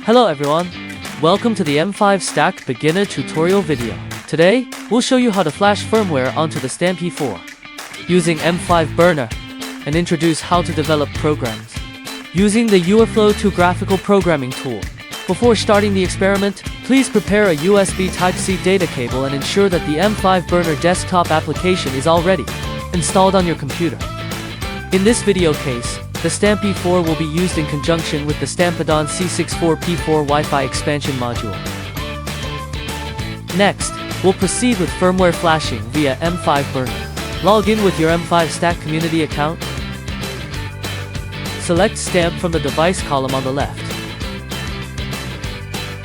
Hello everyone, welcome to the M5 Stack beginner tutorial video. Today, we'll show you how to flash firmware onto the Stamp-P4 using M5 burner and introduce how to develop programs using the UIFlow 2 graphical programming tool. Before starting the experiment, please prepare a USB Type-C data cable and ensure that the M5 burner desktop application is already installed on your computer. In this video case, the Stamp-P4 will be used in conjunction with the Stamp-P4 Wi-Fi expansion module. Next, we'll proceed with firmware flashing via M5 burner. Log in with your M5 Stack community account. Select Stamp from the device column on the left.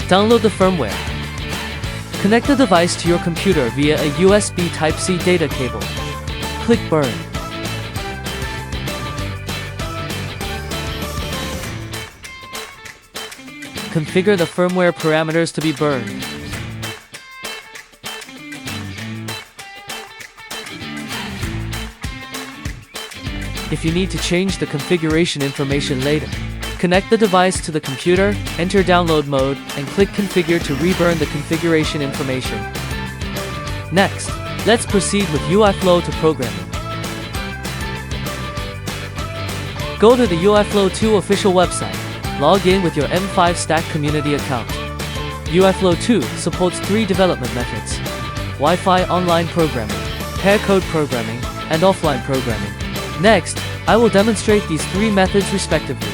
Download the firmware. Connect the device to your computer via a USB Type-C data cable. Click Burn. Configure the firmware parameters to be burned. If you need to change the configuration information later, connect the device to the computer, enter download mode, and click Configure to reburn the configuration information. Next, let's proceed with UIFlow to programming. Go to the UIFlow 2 official website. Log in with your M5 Stack community account. UIFlow 2 supports 3 development methods: Wi-Fi online programming, pair code programming, and offline programming. Next, I will demonstrate these 3 methods respectively.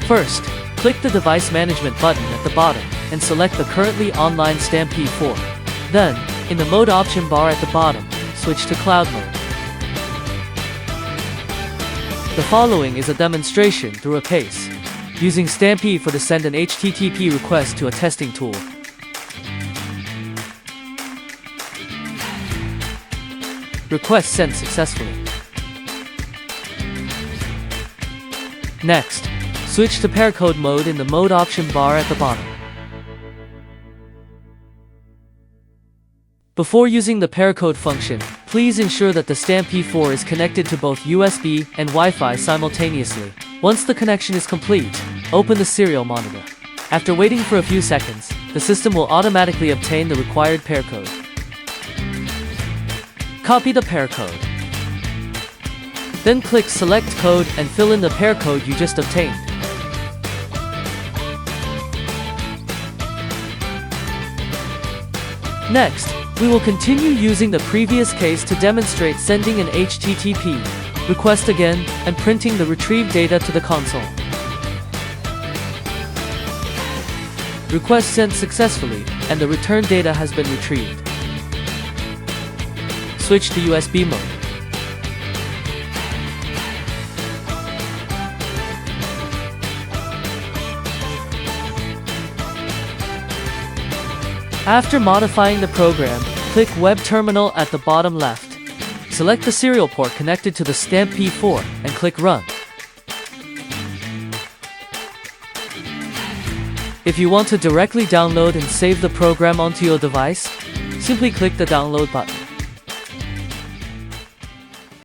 First, click the device management button at the bottom and select the currently online Stamp-P4. Then, in the mode option bar at the bottom, switch to cloud mode. The following is a demonstration through a case, using Stamp-P4 to send an HTTP request to a testing tool. Request sent successfully. Next, switch to pair code mode in the mode option bar at the bottom. Before using the pair code function, please ensure that the Stamp-P4 is connected to both USB and Wi-Fi simultaneously. Once the connection is complete, open the serial monitor. After waiting for a few seconds, the system will automatically obtain the required pair code. Copy the pair code. Then click Select Code and fill in the pair code you just obtained. Next, we will continue using the previous case to demonstrate sending an HTTP request again and printing the retrieved data to the console. Request sent successfully, and the returned data has been retrieved. Switch to USB mode. After modifying the program, click Web Terminal at the bottom left. Select the serial port connected to the Stamp-P4 and click Run. If you want to directly download and save the program onto your device, simply click the download button.